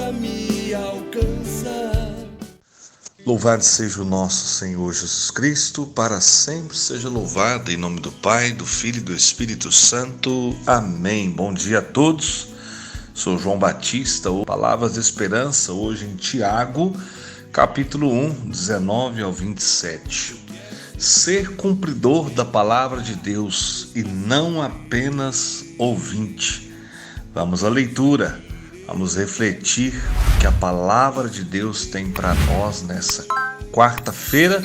pra me alcançar. Louvado seja o nosso Senhor Jesus Cristo, para sempre seja louvado, em nome do Pai, do Filho e do Espírito Santo. Amém. Bom dia a todos. Sou João Batista, Palavras de Esperança, hoje em Tiago, capítulo 1, 19 ao 27. Ser cumpridor da palavra de Deus e não apenas ouvinte. Vamos à leitura, vamos refletir o que a palavra de Deus tem para nós nessa quarta-feira,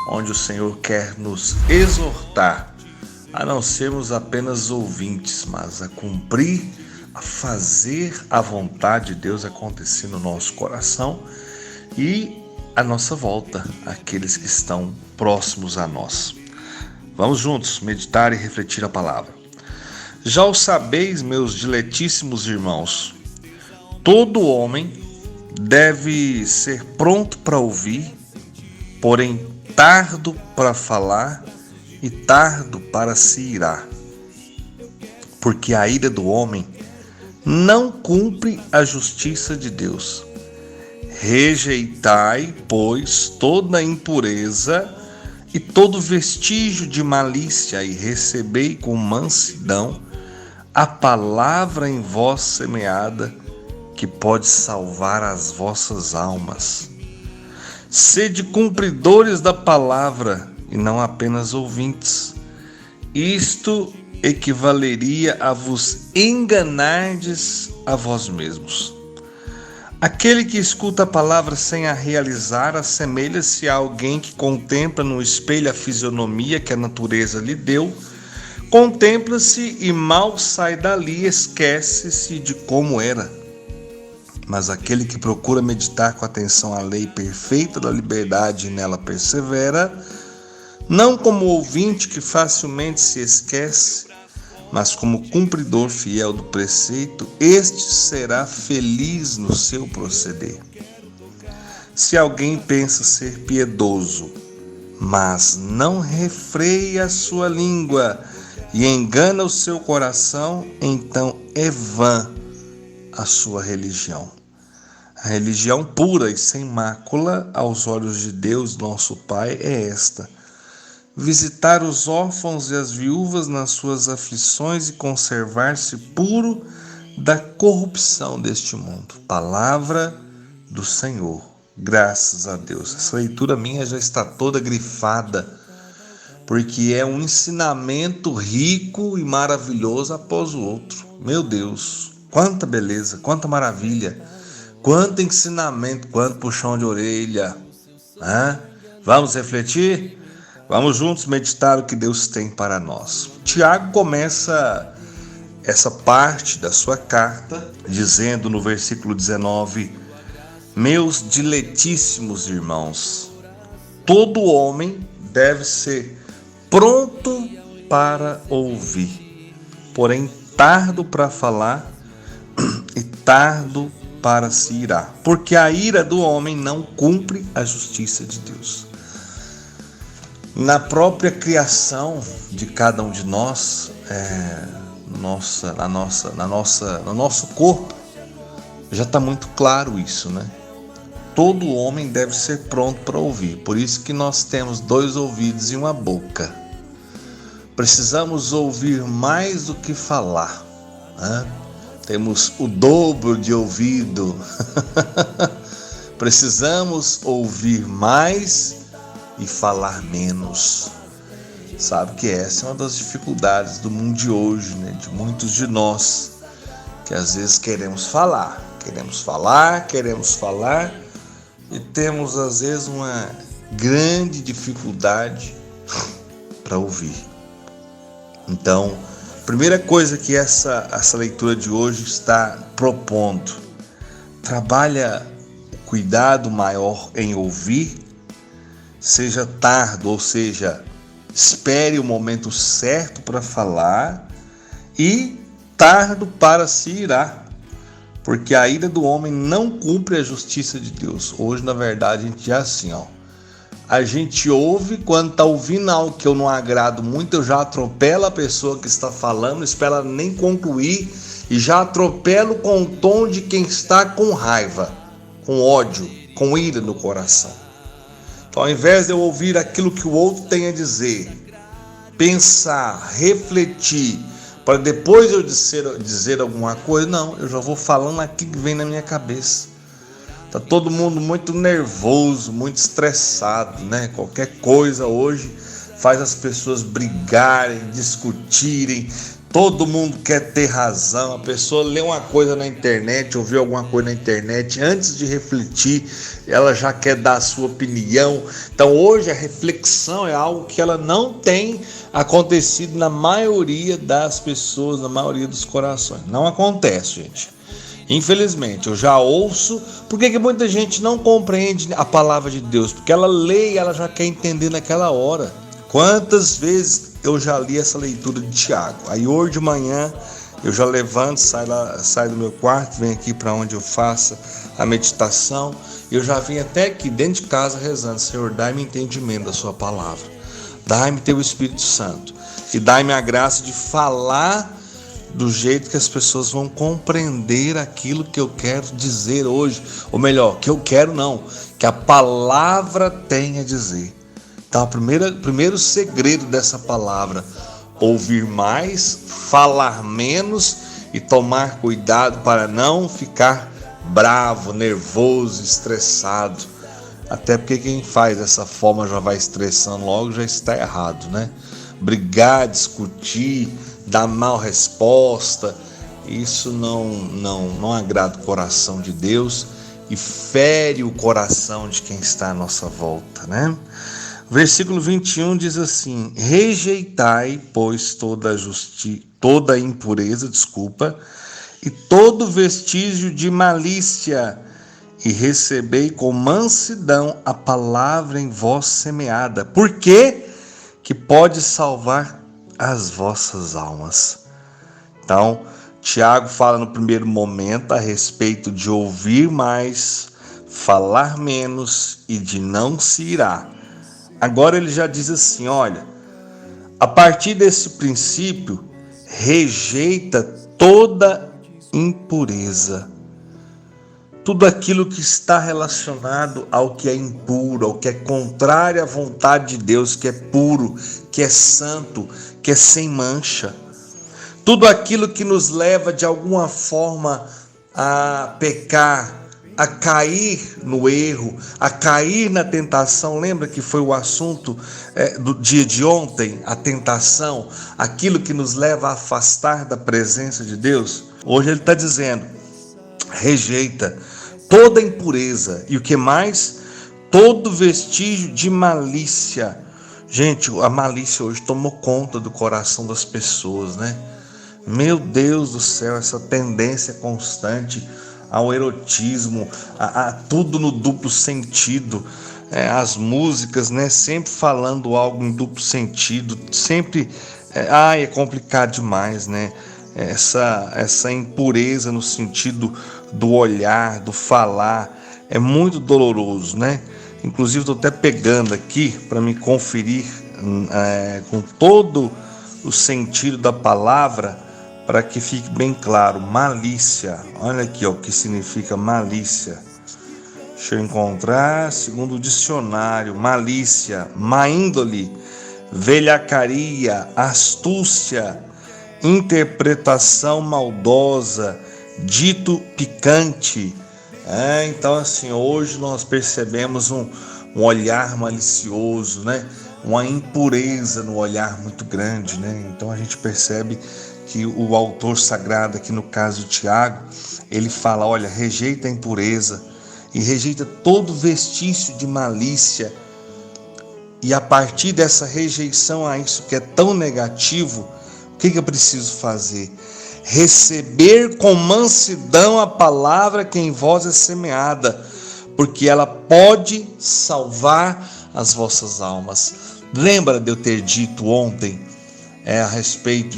onde o Senhor quer nos exortar a não sermos apenas ouvintes, mas a cumprir, a fazer a vontade de Deus acontecer no nosso coração e a nossa volta, aqueles que estão próximos a nós. Vamos juntos meditar e refletir a palavra. Já o sabeis, meus diletíssimos irmãos, todo homem deve ser pronto para ouvir, porém tardo para falar e tardo para se irar. Porque a ira do homem não cumpre a justiça de Deus. Rejeitai, pois, toda impureza e todo vestígio de malícia e recebei com mansidão a palavra em vós semeada, que pode salvar as vossas almas. Sede cumpridores da palavra e não apenas ouvintes. Isto equivaleria a vos enganardes a vós mesmos. Aquele que escuta a palavra sem a realizar assemelha-se a alguém que contempla no espelho a fisionomia que a natureza lhe deu, contempla-se e mal sai dali, esquece-se de como era. Mas aquele que procura meditar com atenção a lei perfeita da liberdade e nela persevera, não como ouvinte que facilmente se esquece, mas como cumpridor fiel do preceito, este será feliz no seu proceder. Se alguém pensa ser piedoso, mas não refreia a sua língua e engana o seu coração, então é vã a sua religião. A religião pura e sem mácula aos olhos de Deus, nosso Pai, é esta: visitar os órfãos e as viúvas nas suas aflições e conservar-se puro da corrupção deste mundo. Palavra do Senhor. Graças a Deus. Essa leitura minha já está toda grifada, porque é um ensinamento rico e maravilhoso após o outro. Meu Deus, quanta beleza, quanta maravilha, quanto ensinamento, quanto puxão de orelha. Vamos refletir? Vamos juntos meditar o que Deus tem para nós. Tiago começa essa parte da sua carta dizendo no versículo 19: meus diletíssimos irmãos, todo homem deve ser pronto para ouvir, porém tardo para falar e tardo para se irar, porque a ira do homem não cumpre a justiça de Deus. Na própria criação de cada um de nós, no nosso corpo, já está muito claro isso, né? Todo homem deve ser pronto para ouvir. Por isso que nós temos 2 ouvidos e uma boca. Precisamos ouvir mais do que falar, né? Temos o dobro de ouvido. Precisamos ouvir mais e falar menos. Sabe que essa é uma das dificuldades do mundo de hoje, né? De muitos de nós, que às vezes queremos falar e temos às vezes uma grande dificuldade para ouvir. Então, a primeira coisa que essa leitura de hoje está propondo: trabalha o cuidado maior em ouvir, seja tardo, ou seja, espere o momento certo para falar, e tardo para se irar, porque a ira do homem não cumpre a justiça de Deus. Hoje, na verdade, a gente é assim, a gente ouve, quando está ouvindo algo que eu não agrado muito, eu já atropelo a pessoa que está falando, espero ela nem concluir, e já atropelo com o tom de quem está com raiva, com ódio, com ira no coração. Então, ao invés de eu ouvir aquilo que o outro tem a dizer, pensar, refletir, para depois eu dizer alguma coisa, não, eu já vou falando aquilo que vem na minha cabeça. Tá todo mundo muito nervoso, muito estressado, né? Qualquer coisa hoje faz as pessoas brigarem, discutirem. Todo mundo quer ter razão. A pessoa lê uma coisa na internet, ouviu alguma coisa na internet, antes de refletir, ela já quer dar a sua opinião. Então hoje a reflexão é algo que ela não tem acontecido na maioria das pessoas, na maioria dos corações. Não acontece, gente. Infelizmente, eu já ouço. Por que muita gente não compreende a palavra de Deus? Porque ela lê e ela já quer entender naquela hora. Quantas vezes eu já li essa leitura de Tiago? Aí hoje de manhã eu já levanto, saio do meu quarto, venho aqui para onde eu faço a meditação. Eu já vim até aqui dentro de casa rezando: Senhor, dai-me entendimento da sua palavra, dai-me teu Espírito Santo e dai-me a graça de falar do jeito que as pessoas vão compreender aquilo que eu quero dizer hoje. Ou melhor, que eu quero não, que a palavra tem a dizer. Então, o primeiro segredo dessa palavra: ouvir mais, falar menos e tomar cuidado para não ficar bravo, nervoso, estressado. Até porque quem faz dessa forma já vai estressando logo, já está errado, né? Brigar, discutir, dar mal resposta, isso não agrada o coração de Deus e fere o coração de quem está à nossa volta, né? Versículo 21 diz assim: rejeitai, pois, toda impureza, e todo vestígio de malícia, e recebei com mansidão a palavra em vós semeada, porque que pode salvar as vossas almas. Então, Tiago fala no primeiro momento a respeito de ouvir mais, falar menos e de não se irar. Agora ele já diz assim: olha, a partir desse princípio, rejeita toda impureza. Tudo aquilo que está relacionado ao que é impuro, ao que é contrário à vontade de Deus, que é puro, que é santo, que é sem mancha. Tudo aquilo que nos leva de alguma forma a pecar, a cair no erro, a cair na tentação. Lembra que foi o assunto do dia de ontem, a tentação, aquilo que nos leva a afastar da presença de Deus? Hoje ele está dizendo: rejeita toda impureza. E o que mais? Todo vestígio de malícia. Gente, a malícia hoje tomou conta do coração das pessoas, né? Meu Deus do céu, essa tendência constante ao erotismo, a tudo no duplo sentido. As músicas, né? Sempre falando algo em duplo sentido, sempre... é complicado demais, né? Essa impureza no sentido do olhar, do falar, é muito doloroso, né? Inclusive estou até pegando aqui para me conferir com todo o sentido da palavra, para que fique bem claro. Malícia, olha aqui o que significa malícia. Deixa eu encontrar, segundo o dicionário: malícia, má índole, velhacaria, astúcia, interpretação maldosa, dito picante. Então assim, hoje nós percebemos um olhar malicioso, né? Uma impureza no olhar muito grande, né? Então a gente percebe que o autor sagrado, aqui no caso de Tiago, ele fala: olha, rejeita a impureza e rejeita todo vestígio de malícia. E a partir dessa rejeição a isso que é tão negativo, o que eu preciso fazer? Receber com mansidão a palavra que em vós é semeada, porque ela pode salvar as vossas almas. Lembra de eu ter dito ontem a respeito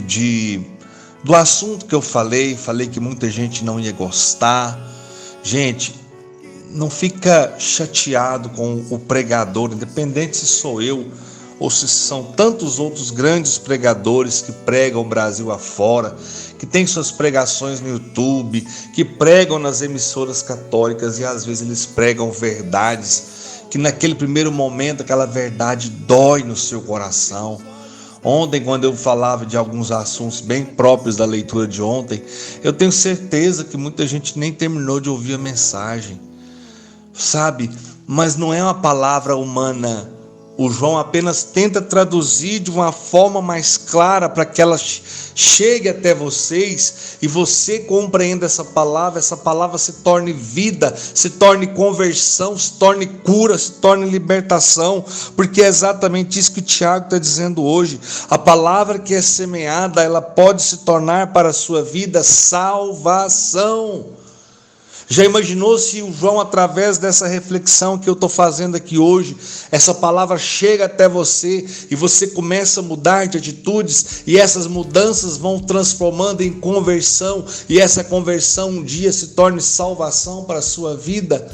do assunto que eu falei que muita gente não ia gostar. Gente, não fica chateado com o pregador, independente se sou eu ou se são tantos outros grandes pregadores que pregam o Brasil afora, que que tem suas pregações no YouTube, que pregam nas emissoras católicas e às vezes eles pregam verdades que naquele primeiro momento aquela verdade dói no seu coração. Ontem, quando eu falava de alguns assuntos bem próprios da leitura de ontem, eu tenho certeza que muita gente nem terminou de ouvir a mensagem, sabe? Mas não é uma palavra humana. O João apenas tenta traduzir de uma forma mais clara para que ela chegue até vocês e você compreenda essa palavra se torne vida, se torne conversão, se torne cura, se torne libertação, porque é exatamente isso que Tiago está dizendo hoje. A palavra que é semeada, ela pode se tornar para a sua vida salvação. Já imaginou se o João, através dessa reflexão que eu estou fazendo aqui hoje, essa palavra chega até você e você começa a mudar de atitudes e essas mudanças vão transformando em conversão e essa conversão um dia se torne salvação para a sua vida?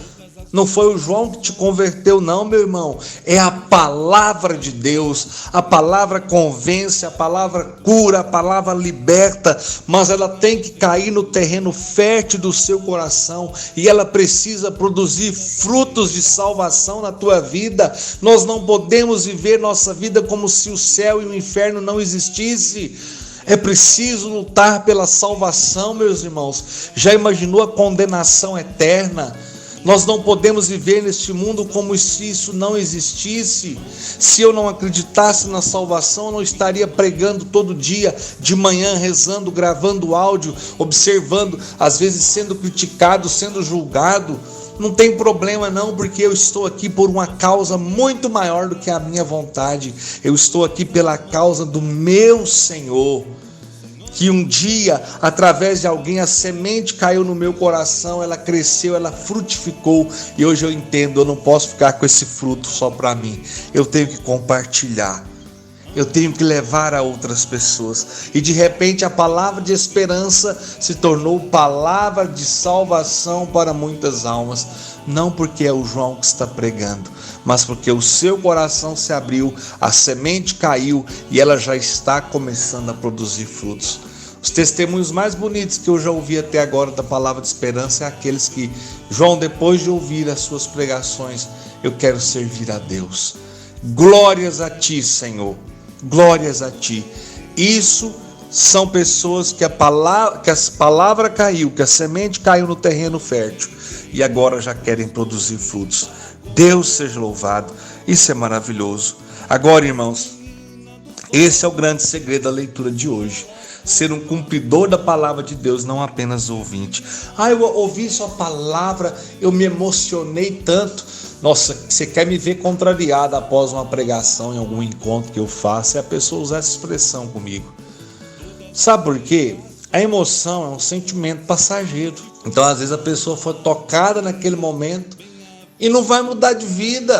Não foi o João que te converteu não, meu irmão, é a palavra de Deus. A palavra convence, a palavra cura, a palavra liberta, mas ela tem que cair no terreno fértil do seu coração e ela precisa produzir frutos de salvação na tua vida. Nós não podemos viver nossa vida como se o céu e o inferno não existissem. É preciso lutar pela salvação, meus irmãos. Já imaginou a condenação eterna? Nós não podemos viver neste mundo como se isso não existisse. Se eu não acreditasse na salvação, eu não estaria pregando todo dia, de manhã, rezando, gravando áudio, observando, às vezes sendo criticado, sendo julgado. Não tem problema não, porque eu estou aqui por uma causa muito maior do que a minha vontade. Eu estou aqui pela causa do meu Senhor. Que um dia, através de alguém, a semente caiu no meu coração, ela cresceu, ela frutificou, e hoje eu entendo, eu não posso ficar com esse fruto só para mim, eu tenho que compartilhar, eu tenho que levar a outras pessoas, e de repente a palavra de esperança se tornou palavra de salvação para muitas almas, não porque é o João que está pregando, mas porque o seu coração se abriu, a semente caiu e ela já está começando a produzir frutos. Os testemunhos mais bonitos que eu já ouvi até agora da palavra de esperança é aqueles que, João, depois de ouvir as suas pregações, eu quero servir a Deus. Glórias a ti, Senhor, glórias a ti. Isso são pessoas que a palavra caiu, que a semente caiu no terreno fértil e agora já querem produzir frutos. Deus seja louvado, isso é maravilhoso. Agora, irmãos, esse é o grande segredo da leitura de hoje, ser um cumpridor da palavra de Deus, não apenas ouvinte. Eu ouvi sua palavra, eu me emocionei tanto. Nossa, você quer me ver contrariado após uma pregação em algum encontro que eu faço, e a pessoa usar essa expressão comigo. Sabe por quê? A emoção é um sentimento passageiro. Então, às vezes a pessoa foi tocada naquele momento e não vai mudar de vida.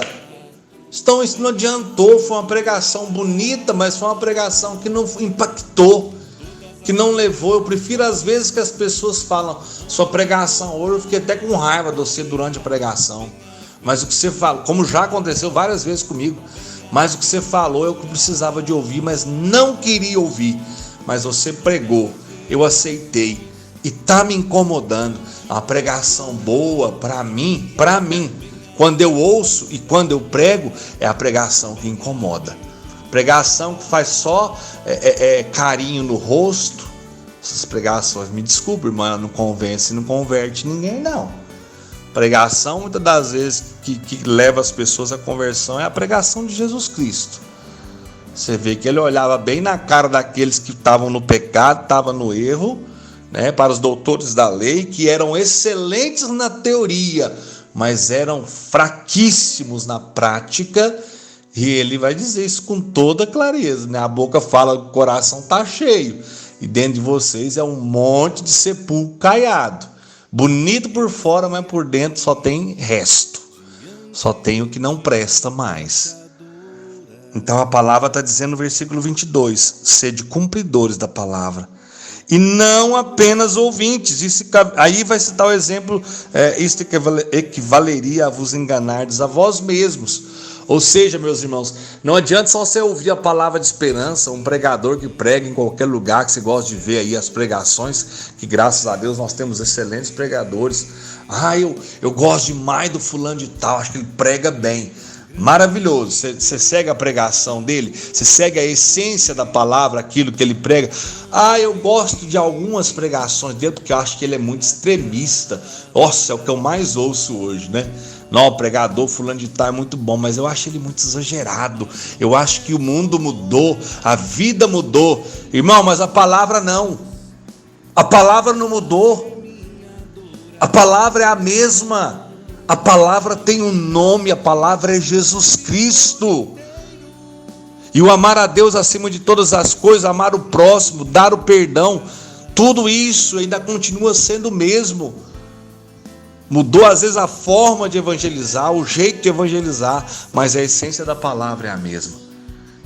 Então isso não adiantou, foi uma pregação bonita, mas foi uma pregação que não impactou, que não levou. Eu prefiro às vezes que as pessoas falam, sua pregação hoje, eu fiquei até com raiva de você durante a pregação, mas o que você falou, como já aconteceu várias vezes comigo, mas o que você falou eu precisava de ouvir, mas não queria ouvir, mas você pregou, eu aceitei, e está me incomodando. Uma pregação boa para mim, quando eu ouço e quando eu prego, é a pregação que incomoda. Pregação que faz só carinho no rosto. Essas pregações, me desculpe, irmã, não convence, não converte ninguém, não. Pregação, muitas das vezes, que leva as pessoas à conversão é a pregação de Jesus Cristo. Você vê que ele olhava bem na cara daqueles que estavam no pecado, estavam no erro, né, para os doutores da lei, que eram excelentes na teoria, mas eram fraquíssimos na prática, e ele vai dizer isso com toda clareza, né? A boca fala, o coração está cheio, e dentro de vocês é um monte de sepulcro caiado, bonito por fora, mas por dentro só tem resto, só tem o que não presta mais. Então a palavra está dizendo no versículo 22, sede cumpridores da palavra, e não apenas ouvintes. Isso, aí vai citar o exemplo, isto equivaleria a vos enganardes a vós mesmos. Ou seja, meus irmãos, não adianta só você ouvir a palavra de esperança, um pregador que prega em qualquer lugar, que você gosta de ver aí as pregações, que graças a Deus nós temos excelentes pregadores. Eu gosto demais do fulano de tal, acho que ele prega bem. Maravilhoso, você segue a pregação dele, você segue a essência da palavra, aquilo que ele prega. Eu gosto de algumas pregações dele porque eu acho que ele é muito extremista. Nossa, é o que eu mais ouço hoje, né? Não, o pregador fulano de tal é muito bom, mas eu acho ele muito exagerado. Eu acho que o mundo mudou, a vida mudou. Irmão, mas a palavra não. A palavra não mudou. A palavra é a mesma. A palavra tem um nome, a palavra é Jesus Cristo. E o amar a Deus acima de todas as coisas, amar o próximo, dar o perdão, tudo isso ainda continua sendo o mesmo. Mudou às vezes a forma de evangelizar, o jeito de evangelizar, mas a essência da palavra é a mesma.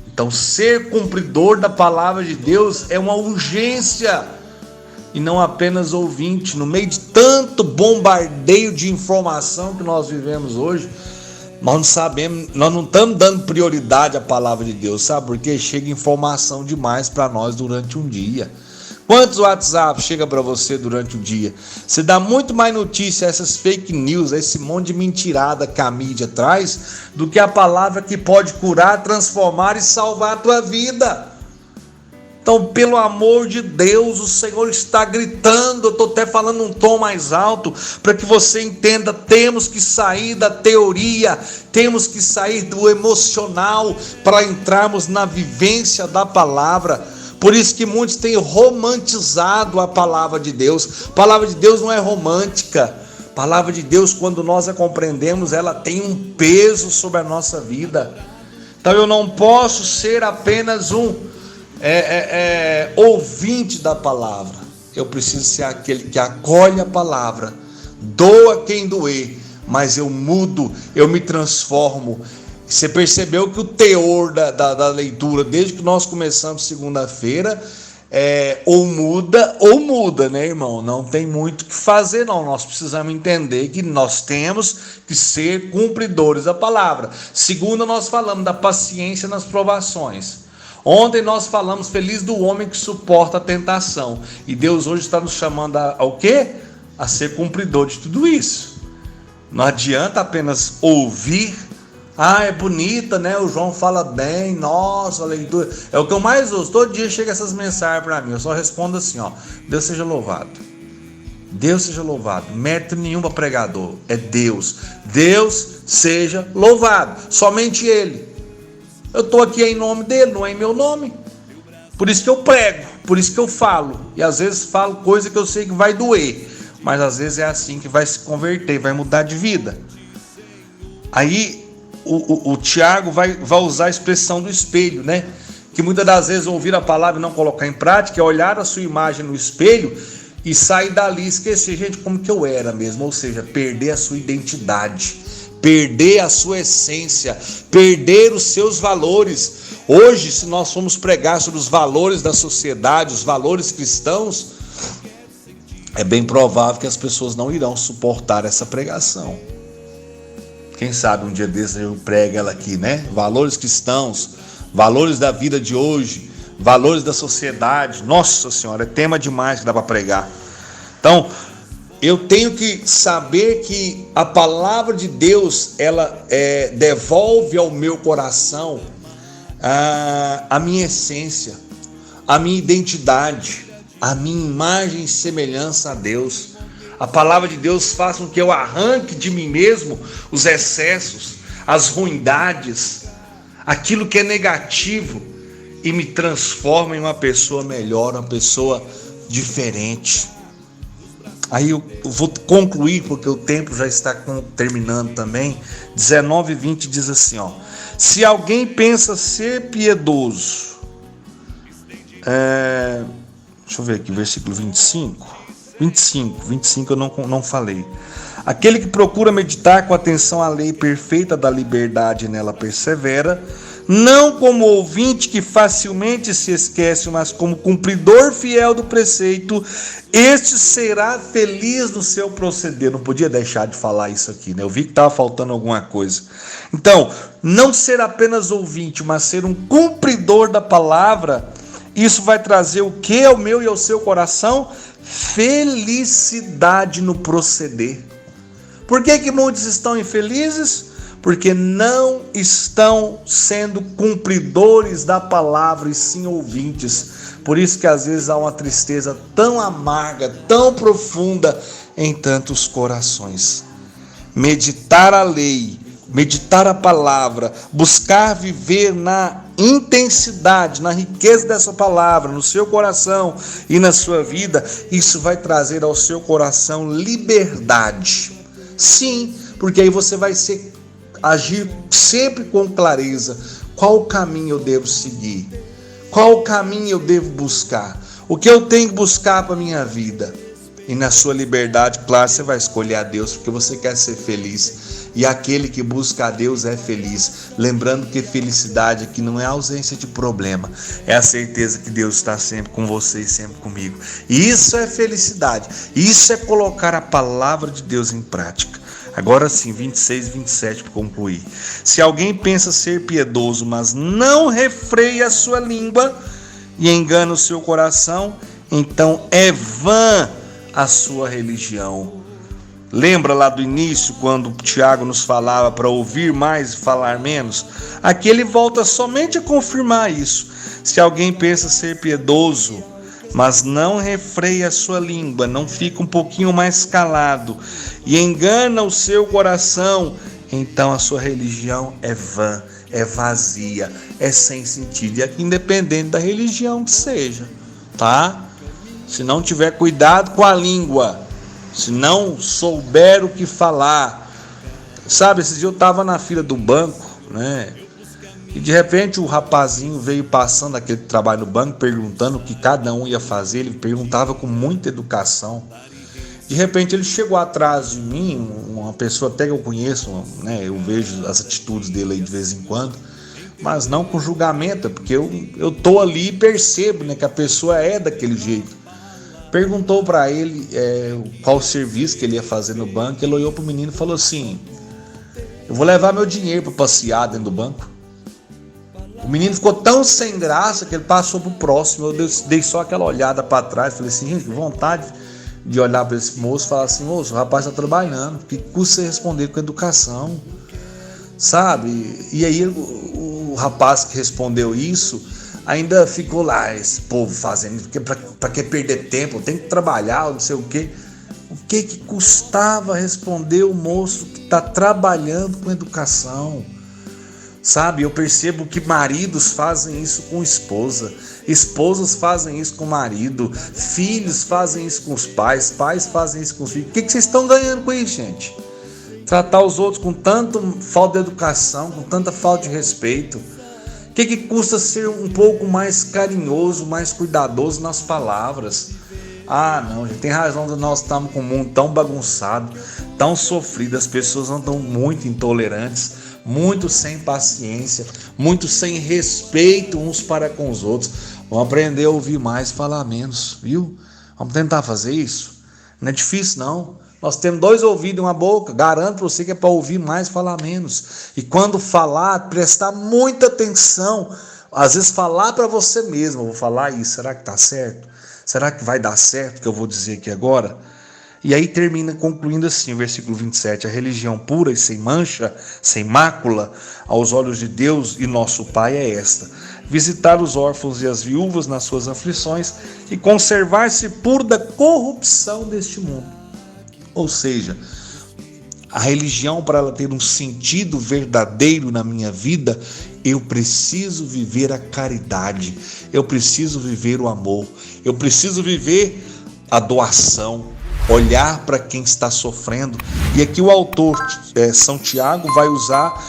Então, ser cumpridor da palavra de Deus é uma urgência, e não apenas ouvinte. No meio de tanto bombardeio de informação que nós vivemos hoje, nós não sabemos, nós não estamos dando prioridade à palavra de Deus, sabe? Porque chega informação demais para nós durante um dia. Quantos WhatsApp chega para você durante o dia? Você dá muito mais notícia a essas fake news, a esse monte de mentirada que a mídia traz, do que a palavra que pode curar, transformar e salvar a tua vida. Então, pelo amor de Deus, o Senhor está gritando. Eu estou até falando num tom mais alto, para que você entenda, temos que sair da teoria, temos que sair do emocional, para entrarmos na vivência da palavra. Por isso que muitos têm romantizado a palavra de Deus. A palavra de Deus não é romântica. A palavra de Deus, quando nós a compreendemos, ela tem um peso sobre a nossa vida. Então eu não posso ser apenas um ouvinte da palavra. Eu preciso ser aquele que acolhe a palavra, doa quem doer, mas eu mudo, eu me transformo. Você percebeu que o teor da leitura, desde que nós começamos segunda-feira, ou muda, né, irmão? Não tem muito o que fazer, não. Nós precisamos entender que nós temos que ser cumpridores da palavra. Segunda, nós falamos da paciência nas provações. Ontem nós falamos, feliz do homem que suporta a tentação. E Deus hoje está nos chamando ao quê? A ser cumpridor de tudo isso. Não adianta apenas ouvir. É bonita, né? O João fala bem, nossa, a leitura. É o que eu mais ouço. Todo dia chega essas mensagens para mim. Eu só respondo assim, Deus seja louvado. Deus seja louvado. Mérito nenhum para pregador. É Deus. Deus seja louvado. Somente Ele. Eu estou aqui em nome dele, não é em meu nome. Por isso que eu prego, por isso que eu falo. E às vezes falo coisa que eu sei que vai doer, mas às vezes é assim que vai se converter, vai mudar de vida. Aí o Tiago vai usar a expressão do espelho, né? Que muitas das vezes ouvir a palavra e não colocar em prática é olhar a sua imagem no espelho e sair dali e esquecer, gente, como que eu era mesmo. Ou seja, perder a sua identidade, perder a sua essência, perder os seus valores. Hoje, se nós formos pregar sobre os valores da sociedade, os valores cristãos, é bem provável que as pessoas não irão suportar essa pregação. Quem sabe um dia desses eu prego ela aqui, né? Valores cristãos, valores da vida de hoje, valores da sociedade. Nossa Senhora, é tema demais que dá para pregar. Então, eu tenho que saber que a palavra de Deus, ela devolve ao meu coração a minha essência, a minha identidade, a minha imagem e semelhança a Deus. A palavra de Deus faz com que eu arranque de mim mesmo os excessos, as ruindades, aquilo que é negativo, e me transforma em uma pessoa melhor, uma pessoa diferente. Aí eu vou concluir, porque o tempo já está terminando também. 19:20 diz assim, se alguém pensa ser piedoso, deixa eu ver aqui, versículo 25 eu não falei. Aquele que procura meditar com atenção à lei perfeita da liberdade e nela persevera, não como ouvinte que facilmente se esquece, mas como cumpridor fiel do preceito, este será feliz no seu proceder. Não podia deixar de falar isso aqui, né? Eu vi que estava faltando alguma coisa. Então, não ser apenas ouvinte, mas ser um cumpridor da palavra, isso vai trazer o que ao meu e ao seu coração? Felicidade no proceder. Por que muitos estão infelizes? Porque não estão sendo cumpridores da palavra e sim ouvintes. Por isso que às vezes há uma tristeza tão amarga, tão profunda em tantos corações. Meditar a lei, meditar a palavra, buscar viver na intensidade, na riqueza dessa palavra, no seu coração e na sua vida, isso vai trazer ao seu coração liberdade. Sim, porque aí você vai agir sempre com clareza. Qual o caminho eu devo seguir? Qual o caminho eu devo buscar? O que eu tenho que buscar para a minha vida? E na sua liberdade, claro, você vai escolher a Deus porque você quer ser feliz. E aquele que busca a Deus é feliz. Lembrando que felicidade aqui não é ausência de problema. É a certeza que Deus está sempre com você e sempre comigo. E isso é felicidade. Isso é colocar a palavra de Deus em prática. Agora sim, 26 e 27 para concluir. Se alguém pensa ser piedoso, mas não refreia a sua língua e engana o seu coração, então é vã a sua religião. Lembra lá do início, quando Tiago nos falava para ouvir mais e falar menos? Aqui ele volta somente a confirmar isso. Se alguém pensa ser piedoso, mas não refreia a sua língua, não fica um pouquinho mais calado e engana o seu coração, então a sua religião é vã, é vazia, é sem sentido. E aqui, independente da religião que seja, tá? Se não tiver cuidado com a língua, se não souber o que falar. Sabe, esses dias eu estava na fila do banco, né? E de repente o rapazinho veio passando aquele trabalho no banco, perguntando o que cada um ia fazer. Ele perguntava com muita educação. De repente ele chegou atrás de mim, uma pessoa até que eu conheço, né? Eu vejo as atitudes dele aí de vez em quando, mas não com julgamento, porque eu tô ali e percebo, né, que a pessoa é daquele jeito. Perguntou para ele qual serviço que ele ia fazer no banco. Ele olhou pro menino e falou assim: eu vou levar meu dinheiro para passear dentro do banco. O menino ficou tão sem graça que ele passou pro próximo. Eu dei só aquela olhada para trás, falei assim: gente, que vontade de olhar para esse moço e falar assim: moço, o rapaz está trabalhando, que custa você responder com educação, sabe? E aí o rapaz que respondeu isso ainda ficou lá, esse povo fazendo isso, para que perder tempo, tem que trabalhar, não sei o quê. O que custava responder o moço que está trabalhando com educação? Sabe, eu percebo que maridos fazem isso com esposa, esposas fazem isso com marido, filhos fazem isso com os pais fazem isso com os filhos. O que vocês estão ganhando com isso, gente? Tratar os outros com tanta falta de educação, com tanta falta de respeito. O que custa ser um pouco mais carinhoso, mais cuidadoso nas palavras? Ah, não, gente, tem razão, nós estamos com um mundo tão bagunçado, tão sofrido, as pessoas andam muito intolerantes, muito sem paciência, muito sem respeito uns para com os outros. Vamos aprender a ouvir mais e falar menos, viu? Vamos tentar fazer isso? Não é difícil, não. Nós temos 2 ouvidos e uma boca. Garanto para você que é para ouvir mais e falar menos. E quando falar, prestar muita atenção. Às vezes falar para você mesmo: eu vou falar isso, será que está certo? Será que vai dar certo o que eu vou dizer aqui agora? E aí termina concluindo assim, o versículo 27, a religião pura e sem mancha, sem mácula, aos olhos de Deus e nosso Pai é esta: visitar os órfãos e as viúvas nas suas aflições e conservar-se puro da corrupção deste mundo. Ou seja, a religião, para ela ter um sentido verdadeiro na minha vida, eu preciso viver a caridade, eu preciso viver o amor, eu preciso viver a doação, olhar para quem está sofrendo. E aqui o autor, São Tiago, vai usar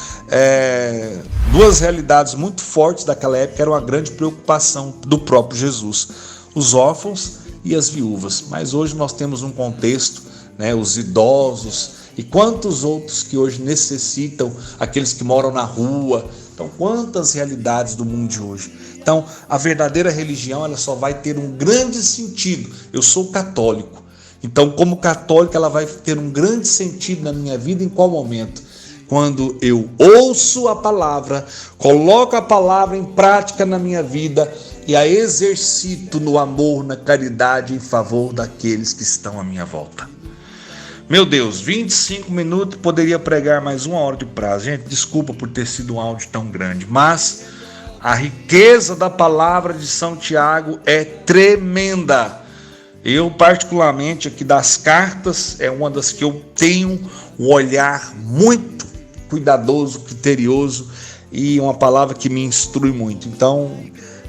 2 realidades muito fortes daquela época, que era uma grande preocupação do próprio Jesus: os órfãos e as viúvas. Mas hoje nós temos um contexto, né, os idosos e quantos outros que hoje necessitam, aqueles que moram na rua, Então, quantas realidades do mundo de hoje? Então, a verdadeira religião, ela só vai ter um grande sentido. Eu sou católico. Então, como católico, ela vai ter um grande sentido na minha vida em qual momento? Quando eu ouço a palavra, coloco a palavra em prática na minha vida e a exercito no amor, na caridade, em favor daqueles que estão à minha volta. Meu Deus, 25 minutos, poderia pregar mais 1 hora de prazo. Gente, desculpa por ter sido um áudio tão grande, mas a riqueza da palavra de São Tiago é tremenda. Eu, particularmente, aqui das cartas, é uma das que eu tenho um olhar muito cuidadoso, criterioso e uma palavra que me instrui muito. Então,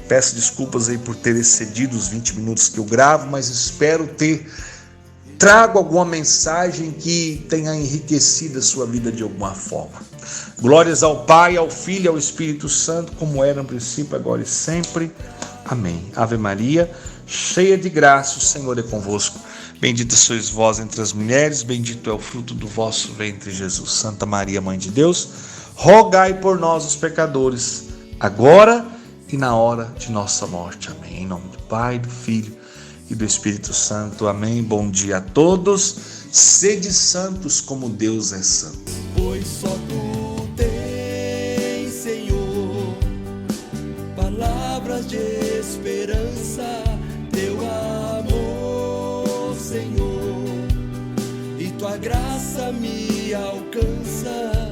peço desculpas aí por ter excedido os 20 minutos que eu gravo, mas espero ter trago alguma mensagem que tenha enriquecido a sua vida de alguma forma. Glórias ao Pai, ao Filho e ao Espírito Santo, como era no princípio, agora e sempre. Amém. Ave Maria, cheia de graça, o Senhor é convosco. Bendita sois vós entre as mulheres, bendito é o fruto do vosso ventre, Jesus. Santa Maria, Mãe de Deus, rogai por nós, os pecadores, agora e na hora de nossa morte. Amém. Em nome do Pai, do Filho e do Espírito Santo. Amém. Bom dia a todos. Sede santos como Deus é santo. Pois só tu tens, Senhor, palavras de esperança, teu amor, Senhor, e tua graça me alcança.